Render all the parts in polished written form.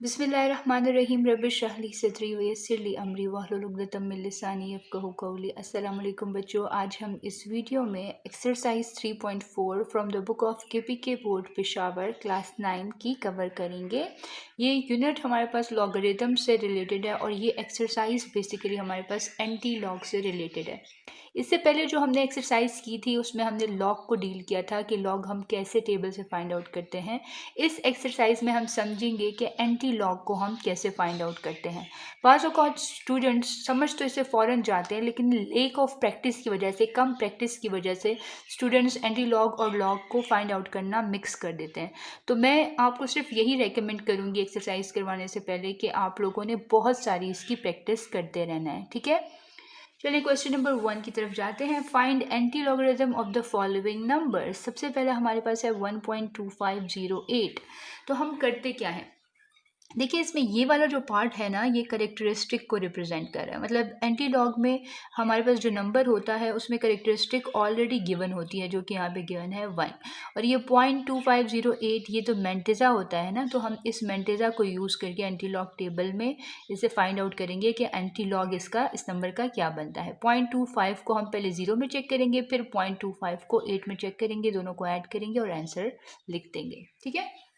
बिस्मिल्लाहिर्रहमानिर्रहीम रबिश ली सदरी वयस्सिरली अमरी वाहलुल उक़दतम मिन लिसानी यफ़क़हू क़ौली। अस्सलाम वालेकुम बच्चों, आज हम इस वीडियो में exercise 3.4 from the book of KPK board Peshawar class 9 की कवर करेंगे। ये यूनिट हमारे पास लॉगरिथम से रिलेटेड है और ये एक्सरसाइज बेसिकली हमारे पास एंटी लॉग से रिलेटेड है। इससे पहले जो हमने एक्सरसाइज की थी उसमें हमने लॉग को डील किया था कि लॉग हम कैसे टेबल से फाइंड आउट करते हैं। इस एक्सरसाइज में हम समझेंगे कि एंटी लॉग को हम कैसे फाइंड आउट करते हैं। बाज़ औक़ात स्टूडेंट्स समझ तो इसे फ़ौरन जाते हैं, लेकिन लेक ऑफ प्रैक्टिस की वजह से, कम प्रैक्टिस की वजह से स्टूडेंट्स एंटी लॉग और लॉग को फाइंड आउट करना मिक्स कर देते हैं। तो मैं आपको सिर्फ यही रेकमेंड करूँगी एक्सरसाइज करवाने से पहले कि आप लोगों ने बहुत सारी इसकी प्रैक्टिस करते रहना है, ठीक है। चलिए क्वेश्चन नंबर 1 की तरफ जाते हैं। Find anti logarithm of the following number. सबसे पहले हमारे पास है 1.2508। तो हम करते क्या है, देखिए इसमें ये वाला जो पार्ट है ना, ये करेक्टरिस्टिक को रिप्रेजेंट कर रहा है। मतलब एंटी लॉग में हमारे पास जो नंबर होता है उसमें करेक्टरिस्टिक ऑलरेडी गिवन होती है, जो कि यहाँ पे गिवन है 1। और ये 0.2508 ये तो मेंटेजा होता है ना, तो हम इस मेंटेजा को यूज़ करके एंटी लॉग टेबल में इसे फाइंड आउट करेंगे कि एंटी लॉग इसका इस नंबर का क्या बनता है। 0.25 को हम पहले 0 में चेक करेंगे, फिर 0.25 को 8 में चेक करेंगे, दोनों को ऐड करेंगे और आंसर लिख देंगे, ठीक है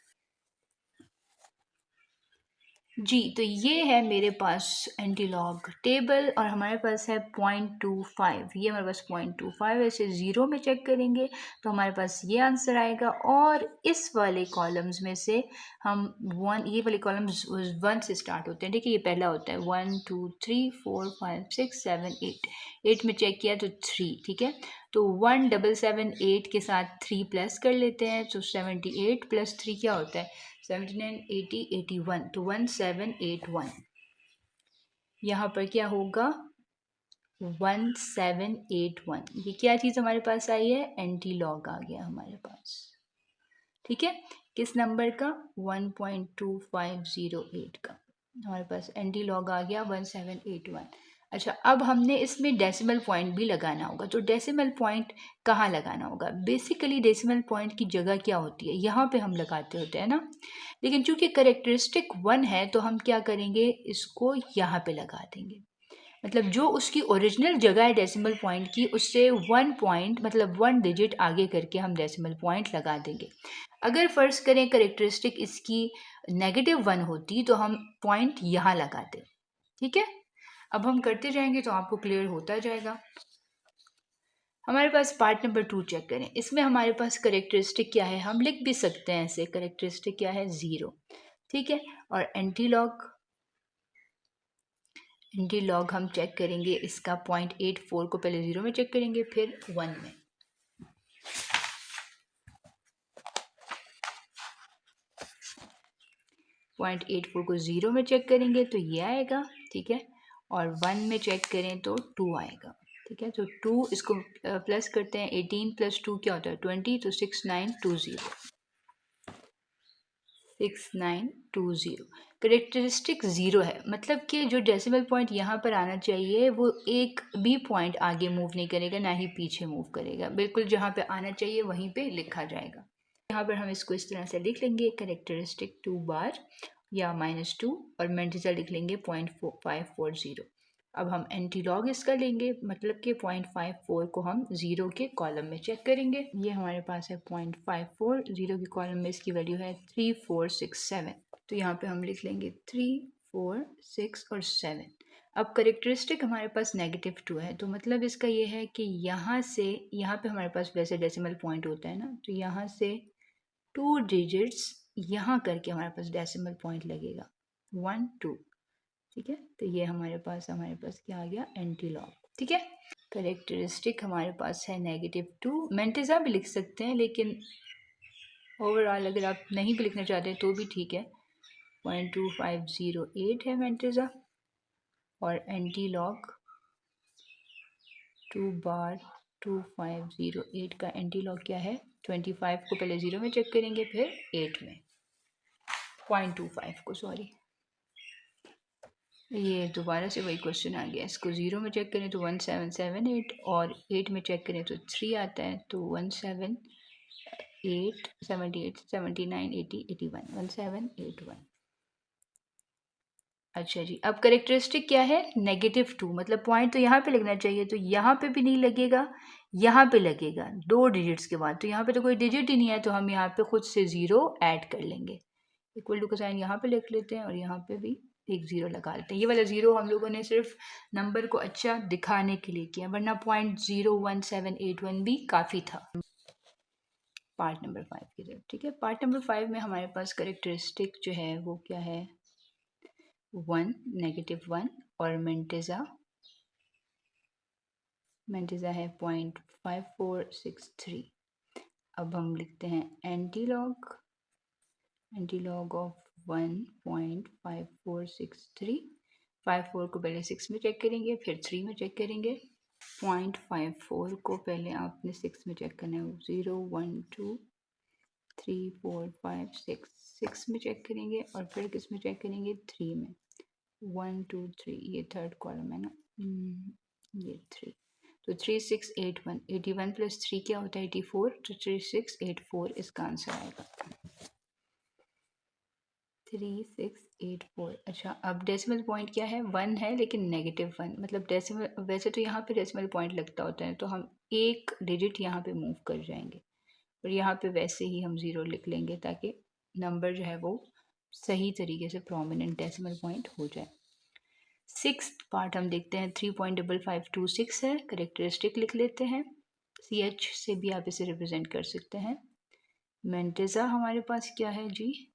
जी। तो ये है मेरे पास एंटी लॉग टेबल और हमारे पास है 0.25। ये हमारे पास 0.25 है, इसे 0 में चेक करेंगे तो हमारे पास ये आंसर आएगा। और इस वाले कॉलम्स में से हम ये वाले कॉलम्स 1 से स्टार्ट होते हैं। देखिए ये पहला होता है 1 2 3 4 5 6 7 8। 8 में चेक किया तो 3, ठीक है। तो 1778 के साथ 3 प्लस कर लेते हैं, तो 78 प्लस 3 क्या होता है 79 80 81, तो 1781। यहाँ पर क्या होगा 1781। ये क्या चीज़ हमारे पास आई है, एंटी लॉग आ गया हमारे पास, ठीक है। किस नंबर का 1.2508 का हमारे पास एंटी लॉग आ गया 1781। अच्छा, अब हमने इसमें डेसिमल पॉइंट भी लगाना होगा। तो डेसिमल पॉइंट कहाँ लगाना होगा, बेसिकली डेसिमल पॉइंट की जगह क्या होती है, यहाँ पे हम लगाते होते हैं ना। लेकिन चूंकि करेक्टरिस्टिक 1 है तो हम क्या करेंगे, इसको यहाँ पे लगा देंगे। मतलब जो उसकी ओरिजिनल जगह है डेसिमल पॉइंट की, उससे 1 पॉइंट मतलब 1 डिजिट आगे करके हम डेसिमल पॉइंट लगा देंगे। अगर फ़र्ज़ करें करेक्टरिस्टिक इसकी -1 होती तो हम पॉइंट यहाँ लगाते, ठीक है। अब हम करते जाएंगे तो आपको क्लियर होता जाएगा। हमारे पास पार्ट नंबर 2 चेक करें। इसमें हमारे पास करेक्टरिस्टिक क्या है, हम लिख भी सकते हैं ऐसे, करेक्टरिस्टिक क्या है 0, ठीक है। और एंटी लॉग हम चेक करेंगे इसका 0.84 को पहले 0 में चेक करेंगे, फिर 1 में। पॉइंट 84 को 0 में चेक करेंगे तो ये आएगा, ठीक है। और 1 में चेक करें तो 2 आएगा, ठीक है। तो 2 इसको प्लस करते हैं, 18 प्लस 2 क्या होता है 20, तो 6920। 6920 करेक्टरिस्टिक 0 है, मतलब कि जो डेसिमल पॉइंट यहाँ पर आना चाहिए वो एक भी पॉइंट आगे मूव नहीं करेगा, ना ही पीछे मूव करेगा। बिल्कुल जहाँ पे आना चाहिए वहीं पे लिखा जाएगा। यहाँ पर हम इसको इस तरह से लिख लेंगे, करेक्टरिस्टिक 2 बार या -2 और मेंटिजा लिख लेंगे 0.540। अब हम एंटी लॉग इसका लेंगे, मतलब कि 0.54 को हम 0 के कॉलम में चेक करेंगे। ये हमारे पास है 0.54, 0 के कॉलम में इसकी वैल्यू है 3467। तो यहाँ पे हम लिख लेंगे 3 4 6 और 7। अब करेक्टरिस्टिक हमारे पास -2 है, तो मतलब इसका ये है कि यहाँ से यहाँ पे हमारे पास वैसे डेसिमल पॉइंट होता है ना, तो यहाँ से 2 डिजिट्स यहाँ करके हमारे पास डेसिमल पॉइंट लगेगा 1 2, ठीक है। तो ये हमारे पास क्या आ गया, एंटी लॉग, ठीक है। करेक्टरिस्टिक हमारे पास है -2। मेंटिजा भी लिख सकते हैं, लेकिन ओवरऑल अगर आप नहीं भी लिखना चाहते तो भी ठीक है। 0.2508 है मेंटिजा और एंटी लॉग 2 बार 2508 का एंटी लॉग क्या है 25 को पहले 0 में चेक करेंगे, फिर 8 में 0.25 को, सॉरी। ये दोबारा से वही क्वेश्चन आ गया। इसको 0 में चेक करें तो 1778 और 8 में चेक करें तो 3 आता है, तो 17 8 78 79 80 81 1781। अच्छा जी, अब करेक्टरिस्टिक क्या है, -2, मतलब पॉइंट तो यहाँ पे लगना चाहिए, तो यहाँ पे भी नहीं लगेगा, यहाँ पे लगेगा 2 डिजिट्स के बाद, तो यहाँ पे तो कोई डिजिट ही नहीं है, तो हम यहाँ पे खुद से 0 ऐड कर लेंगे। इक्वल टू का साइन यहाँ पे लिख लेते हैं और यहाँ पे भी एक 0 लगा लेते हैं। ये वाला 0 हम लोगों ने सिर्फ नंबर को अच्छा दिखाने के लिए किया, वरना 0.01781 भी काफ़ी था। पार्ट नंबर 5 की तरफ, ठीक है। पार्ट नंबर 5 में हमारे पास करेक्टरिस्टिक जो है वो क्या है, 1, -1, और मेंटिज़ा है 0.5463। अब हम लिखते हैं एंटीलॉग ऑफ 1.5463। 54 को पहले 6 में चेक करेंगे, फिर 3 में चेक करेंगे। 0.54 को पहले आपने 6 में चेक करना है, 0 1 2 3 4 5 6 में चेक करेंगे, और फिर किस में चेक करेंगे, 3 में। 1 2 3, ये थर्ड कॉलम है ना, ये 3, तो 3681, 81 प्लस 3 क्या होता है, 84, तो 3684 इसका आंसर आएगा, 3684। अच्छा, अब डेसिमल पॉइंट क्या है, 1 है लेकिन -1, मतलब डेसिमल, वैसे तो यहाँ पे डेसिमल पॉइंट लगता होता है, तो हम एक डिजिट यहाँ पे मूव कर जाएंगे, और यहाँ पे वैसे ही हम 0 लिख लेंगे ताकि नंबर जो है वो सही तरीके से प्रोमिनेंट डेसिमल पॉइंट हो जाए। 6th पार्ट हम देखते हैं, 3.5526 है, करेक्टरिस्टिक लिख लेते हैं, CH से भी आप इसे रिप्रेजेंट कर सकते हैं। मेंटिज़ा हमारे पास क्या है जी,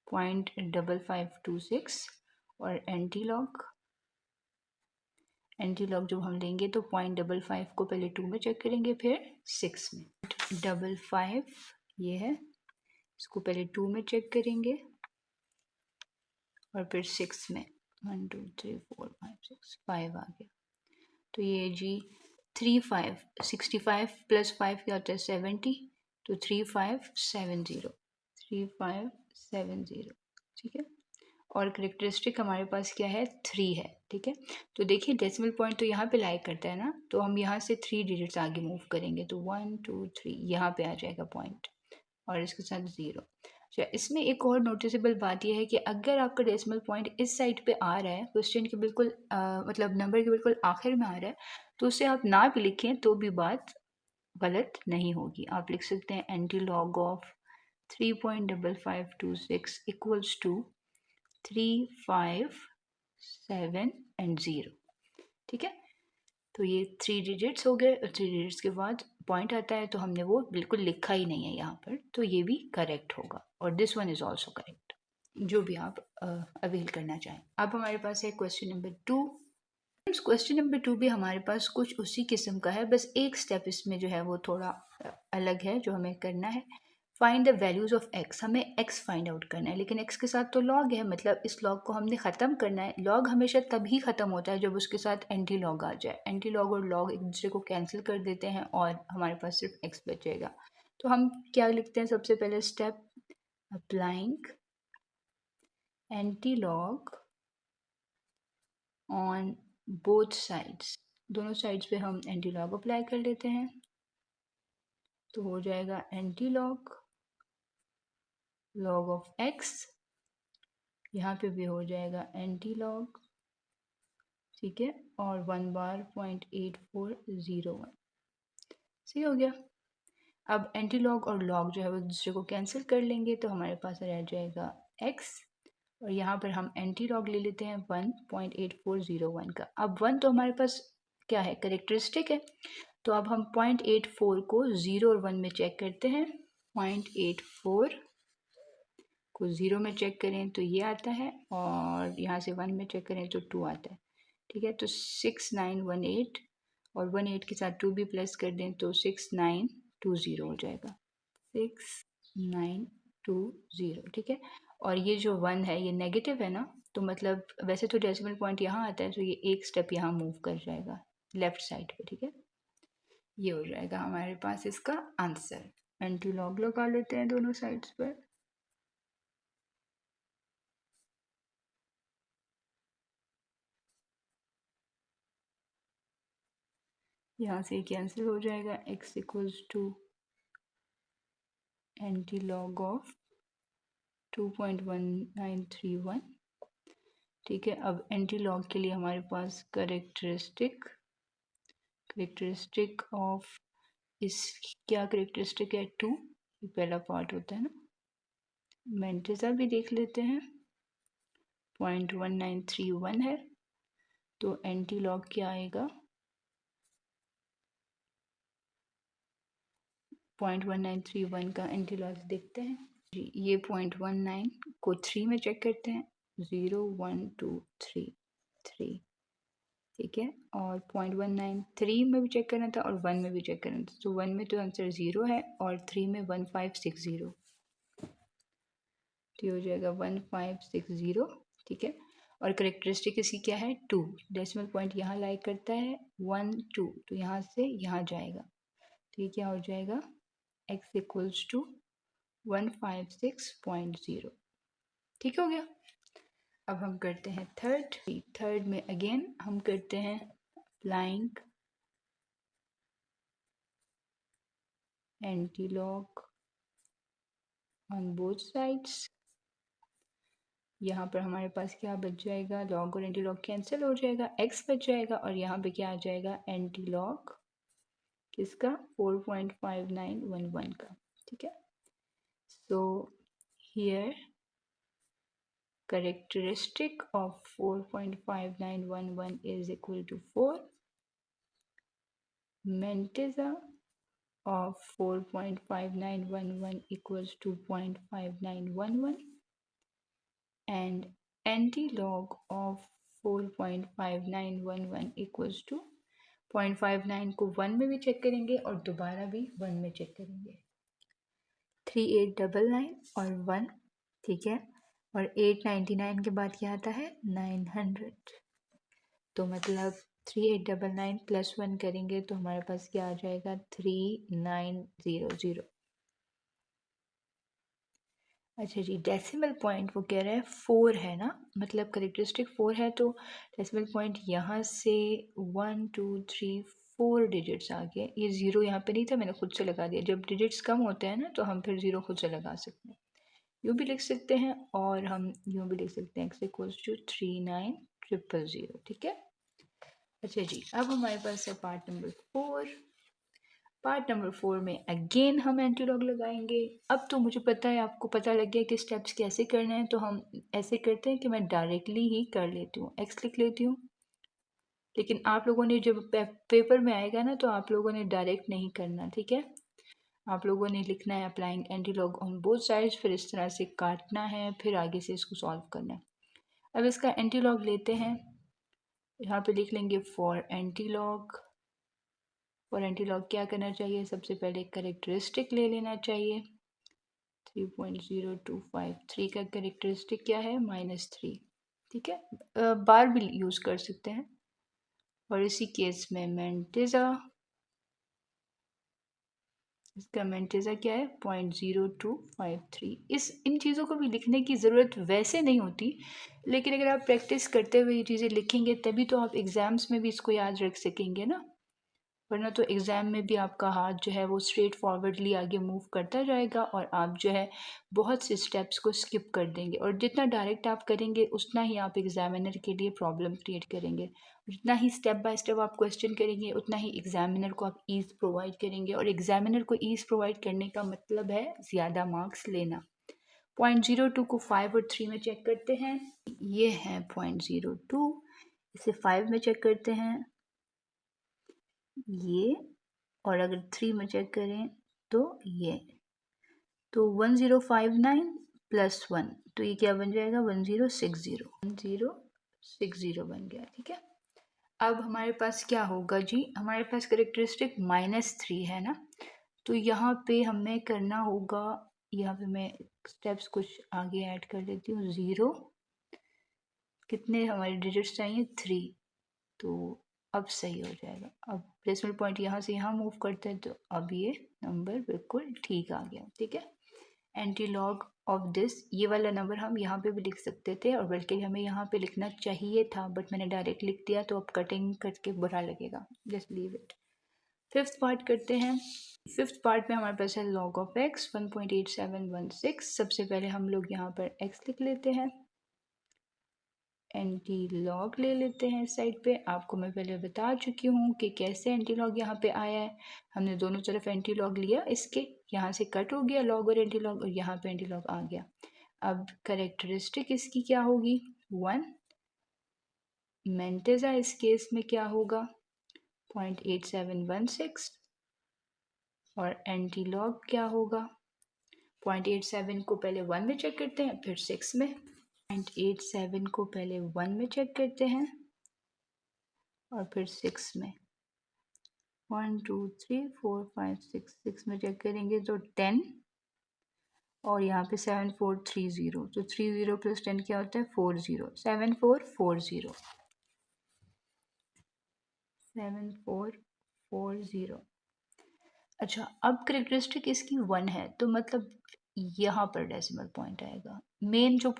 0.5526, और एंटीलॉग जब हम लेंगे तो 0.55 को पहले 2 में चेक करेंगे, फिर 6 में। 55 ये है, इसको पहले 2 में चेक करेंगे और फिर 6 में, 1 2 3 4 5 6, 5 आ गया, तो ये जी 35, 65 प्लस 5 क्या होता है, 70, तो 3570, 3570, ठीक है। और करेक्टरिस्टिक हमारे पास क्या है, 3 है, ठीक है। तो देखिए डेसिमल पॉइंट तो यहाँ पे लाई करता है ना, तो हम यहाँ से 3 डिजिट्स आगे मूव करेंगे, तो 1 2 3 यहाँ पे आ जाएगा पॉइंट, और इसके साथ 0। अच्छा, इसमें एक और नोटिसेबल बात यह है कि अगर आपका डेसिमल पॉइंट इस साइड पे आ रहा है, क्वेश्चन के बिल्कुल मतलब नंबर के बिल्कुल आखिर में आ रहा है, तो उसे आप ना भी लिखें तो भी बात गलत नहीं होगी। आप लिख सकते हैं antilog of 3.5526 equals to 3 5 7 and 0, ठीक है। तो ये 3 डिजिट्स हो गए, और 3 डिजिट्स के बाद पॉइंट आता है, तो हमने वो बिल्कुल लिखा ही नहीं है यहाँ पर, तो ये भी करेक्ट होगा, और this one is also correct, जो भी आप अवेल करना चाहें। अब हमारे पास है क्वेश्चन नंबर 2। क्वेश्चन नंबर 2 भी हमारे पास कुछ उसी किस्म का है, बस एक स्टेप इसमें जो है वो थोड़ा अलग है जो हमें करना है। Find the values of x, हमें x फाइंड आउट करना है, लेकिन x के साथ तो लॉग है, मतलब इस लॉग को हमने ख़त्म करना है। लॉग हमेशा तभी ख़त्म होता है जब उसके साथ एंटी लॉग आ जाए, एंटी लॉग और लॉग एक दूसरे को कैंसिल कर देते हैं और हमारे पास सिर्फ x बचेगा। तो हम क्या लिखते हैं, सबसे पहले step, applying anti log on both sides, दोनों साइड्स पे हम एंटी लॉग अप्लाई कर लेते हैं, तो हो जाएगा anti log log of x, यहाँ पे भी हो जाएगा एंटी लॉग, ठीक है, और 1 बार 0.8401, सही हो गया। अब एंटी लॉग और लॉग जो है वो एक दूसरे को कैंसिल कर लेंगे, तो हमारे पास रह जाएगा x, और यहाँ पर हम एंटी लॉग ले लेते हैं 1.8401 का। अब 1 तो हमारे पास क्या है, करेक्टरिस्टिक है, तो अब हम 0.84 को 0 और 1 में चेक करते हैं। 0.84 को 0 में चेक करें तो ये आता है, और यहाँ से 1 में चेक करें तो 2 आता है, ठीक है। तो 6918, और 18 के साथ 2 भी प्लस कर दें तो 6920 हो जाएगा, 6920, ठीक है। और ये जो 1 है ये नेगेटिव है ना, तो मतलब वैसे तो डेसिमल पॉइंट यहाँ आता है, तो ये एक स्टेप यहाँ मूव कर जाएगा लेफ्ट साइड पे, ठीक है। ये हो जाएगा हमारे पास इसका आंसर। एंटी लॉग लगा लेते हैं दोनों साइड्स पर, यहाँ से कैंसिल हो जाएगा, x equals to anti log of 2.1931 ठीक है। अब एंटी लॉग के लिए हमारे पास करेक्टरिस्टिक ऑफ इस क्या करेक्टरिस्टिक है 2, ये पहला पार्ट होता है ना। मेंटिसा भी देख लेते हैं, 0.1931 है, तो एंटी लॉग क्या आएगा 0.1931 का एंटी लॉग देखते हैं जी। ये 0.19 को 3 में चेक करते हैं, 0 1 2 3 3, ठीक है। और 0.193 में भी चेक करना था और 1 में भी चेक करना था, तो 1 में तो आंसर 0 है और 3 में 1560, तो ये हो जाएगा 1560, ठीक है। और करेक्टरिस्टिक इसकी क्या है 2, डेसिमल पॉइंट यहाँ लाई करता है 1 2, तो यहाँ से यहाँ जाएगा, तो ये क्या हो जाएगा x इक्वल्स टू 156.0, ठीक हो गया। अब हम करते हैं थर्ड में अगेन हम करते हैं applying antilog on both sides. यहाँ पर हमारे पास क्या बच जाएगा, लॉग और एंटी लॉग कैंसिल हो जाएगा, x बच जाएगा और यहाँ पे क्या आ जाएगा एंटी लॉग किसका 4.5911 का, ठीक है। So here characteristic of 4.5911 is equal to 4, Mantissa of 4.5911 equals to 0.5911 and anti-log of 4.5911 equals to 0.59 को 1 में भी चेक करेंगे और दोबारा भी 1 में चेक करेंगे, 3899 और 1, ठीक है। और 899 के बाद क्या आता है 900, तो मतलब 3899 प्लस 1 करेंगे तो हमारे पास क्या आ जाएगा 3900। अच्छा जी, डेसिमल पॉइंट वो कह रहा है 4 है ना, मतलब करेक्टरिस्टिक 4 है, तो डेसिमल पॉइंट यहाँ से 1 2 3 4 डिजिट्स आ गए। ये ज़ीरो यहाँ पे नहीं था, मैंने खुद से लगा दिया। जब डिजिट्स कम होते हैं ना तो हम फिर ज़ीरो खुद से लगा सकते हैं, यूँ भी लिख सकते हैं और हम यूँ भी लिख सकते हैं x इक्वल्स टू 39000, ठीक है। अच्छा जी, अब हमारे पास है पार्ट नंबर 4। पार्ट नंबर 4 में अगेन हम एंटीलॉग लगाएंगे। अब तो मुझे पता है, आपको पता लग गया कि स्टेप्स कैसे करने हैं, तो हम ऐसे करते हैं कि मैं डायरेक्टली ही कर लेती हूँ, x लिख लेती हूँ। लेकिन आप लोगों ने जब पेपर में आएगा ना तो आप लोगों ने डायरेक्ट नहीं करना, ठीक है। आप लोगों ने लिखना है applying antilog on both sides, फिर इस तरह से काटना है, फिर आगे से इसको सॉल्व करना है। अब इसका एंटीलॉग लेते हैं, यहाँ पे लिख लेंगे फॉर एंटीलॉग। फॉर एंटीलॉग क्या करना चाहिए, सबसे पहले करेक्टरिस्टिक ले लेना चाहिए, 3.0253 का करेक्टरिस्टिक क्या है -3, ठीक है। बार भी यूज़ कर सकते हैं। और इसी केस में मेंटिसा, इसका मेंटिसा क्या है 0.0253। इन चीज़ों को भी लिखने की ज़रूरत वैसे नहीं होती, लेकिन अगर आप प्रैक्टिस करते हुए ये चीज़ें लिखेंगे तभी तो आप एग्ज़ाम्स में भी इसको याद रख सकेंगे ना, वरना तो एग्ज़ाम में भी आपका हाथ जो है वो स्ट्रेट फॉरवर्डली आगे मूव करता जाएगा और आप जो है बहुत से स्टेप्स को स्किप कर देंगे, और जितना डायरेक्ट आप करेंगे उतना ही आप एग्ज़ामिनर के लिए प्रॉब्लम क्रिएट करेंगे। जितना ही स्टेप बाय स्टेप आप क्वेश्चन करेंगे उतना ही एग्ज़ामिनर को आप ईज़ प्रोवाइड करेंगे, और एग्ज़ामिनर को ईज़ प्रोवाइड करने का मतलब है ज़्यादा मार्क्स लेना। 0.02 को 5 और 3 में चेक करते हैं, ये है 0.02, इसे 5 में चेक करते हैं ये, और अगर 3 में चेक करें तो ये, तो 1059 प्लस 1, तो ये क्या बन जाएगा 1060, 1060 बन गया, ठीक है। अब हमारे पास क्या होगा जी, हमारे पास करेक्टरिस्टिक -3 है ना, तो यहाँ पे हमें करना होगा, यहाँ पे मैं स्टेप्स कुछ आगे ऐड कर लेती हूँ। 0 कितने हमारे डिजिट्स चाहिए 3, तो अब सही हो जाएगा। अब डेसिमल पॉइंट यहाँ से यहाँ मूव करते हैं तो अब ये नंबर बिल्कुल ठीक आ गया, ठीक है। एंटी लॉग ऑफ दिस, ये वाला नंबर हम यहाँ पे भी लिख सकते थे, और बल्कि हमें यहाँ पे लिखना चाहिए था, बट मैंने डायरेक्ट लिख दिया तो अब कटिंग करके बुरा लगेगा, just leave it. Fifth part करते हैं। फिफ्थ पार्ट में हमारे पास है लॉग ऑफ एक्स 1.8716। सबसे पहले हम लोग यहाँ पर एक्स लिख लेते हैं, एंटी लॉग ले लेते हैं इस साइड पे। आपको मैं पहले बता चुकी हूँ कि कैसे एंटी लॉग यहाँ पे आया है। हमने दोनों तरफ एंटी लॉग लिया, इसके यहाँ से कट हो गया लॉग और एंटी लॉग, और यहाँ पे एंटी लॉग आ गया। अब करेक्टरिस्टिक इसकी क्या होगी, 1। मेंटेजा इस केस में क्या होगा, 0.8716। और एंटी लॉग क्या होगा, 0.87 को पहले 1 में चेक करते हैं फिर 6 में। 0.87 को पहले 1 में चेक करते हैं और फिर 6 में। 1 2 3 4 5 6 में चेक करेंगे तो 10, और यहाँ पे 7430, तो 30 प्लस 10 क्या होता है, 40, 7440, 7440। अच्छा, अब करेक्टरिस्टिक इसकी 1 है, तो मतलब यहाँ पर डेसिमल पॉइंट आएगा। मेन जो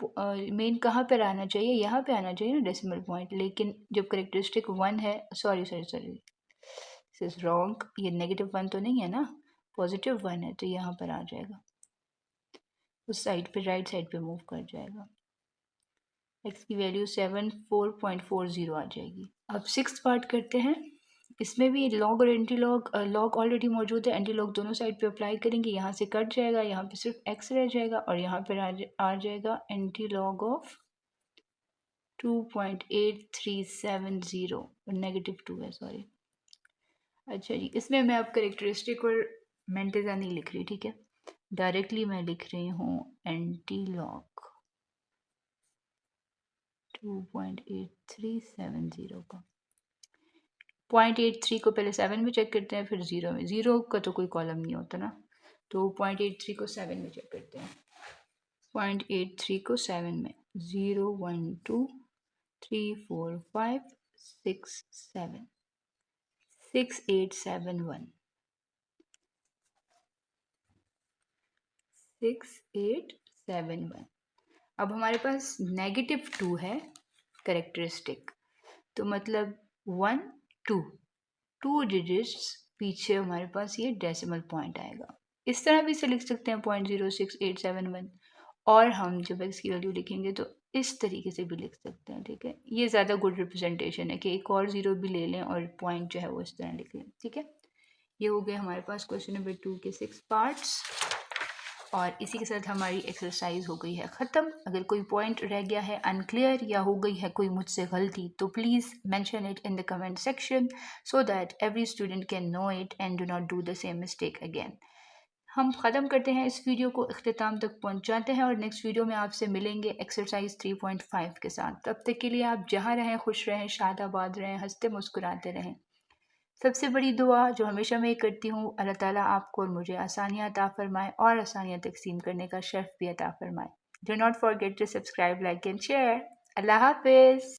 मेन कहाँ पर आना चाहिए, यहाँ पे आना चाहिए ना डेसिमल पॉइंट, लेकिन जब करेक्टरिस्टिक 1 है, सॉरी दिस इज रॉन्ग, ये -1 तो नहीं है ना, +1 है, तो यहाँ पर आ जाएगा, उस साइड पे राइट साइड पे मूव कर जाएगा। x की वैल्यू 74.40 आ जाएगी। अब 6th पार्ट करते हैं। इसमें भी लॉग और एंटी लॉग, लॉग ऑलरेडी मौजूद है, एंटी लॉग दोनों साइड पे अप्लाई करेंगे। यहाँ से कट जाएगा, यहाँ पे सिर्फ x रह जाएगा, और यहाँ पर आ जाएगा एंटी लॉग ऑफ 2.8370, -2 है, सॉरी। अच्छा जी, इसमें मैं अब करेक्टरिस्टिक और मेंटेजा नहीं लिख रही, ठीक है, डायरेक्टली मैं लिख रही हूँ एंटी लॉग 2.8370 का। 0.83 को पहले 7 में चेक करते हैं, फिर 0 में। 0 का तो कोई कॉलम नहीं होता ना, तो 0.83 को 7 में चेक करते हैं। 0.83 को 7 में, 0 1 2 3 4 5 6 7 6871 6871। अब हमारे पास -2 है करेक्टरिस्टिक, तो मतलब 1 2 डिजिट्स पीछे हमारे पास ये डेसिमल पॉइंट आएगा। इस तरह भी इसे लिख सकते हैं 0.06871, और हम जब x की वैल्यू लिखेंगे तो इस तरीके से भी लिख सकते हैं, ठीक है। ये ज़्यादा गुड रिप्रेजेंटेशन है कि एक और 0 भी ले लें और पॉइंट जो है वो इस तरह लिख लें, ठीक है। ये हो गए हमारे पास क्वेश्चन नंबर 2 के 6 पार्ट्स, और इसी के साथ हमारी एक्सरसाइज हो गई है ख़त्म। अगर कोई पॉइंट रह गया है अनक्लियर या हो गई है कोई मुझसे गलती, तो please mention it in the comment section so that every student can know it and do not do the same mistake again. हम ख़त्म करते हैं इस वीडियो को, इख्तिताम तक पहुंचाते हैं, और नेक्स्ट वीडियो में आपसे मिलेंगे एक्सरसाइज 3.5 के साथ। तब तक के लिए आप जहाँ रहें खुश रहें, शाद आबाद रहें, हंसते मुस्कुराते रहें। सबसे बड़ी दुआ जो हमेशा मैं करती हूँ, अल्लाह ताला आपको और मुझे आसानियाँ अता फ़रमाए और आसानियाँ तकसीम करने का शर्फ भी अता फ़रमाए। Do not forget to subscribe, like and share. अल्लाह हाफिज़।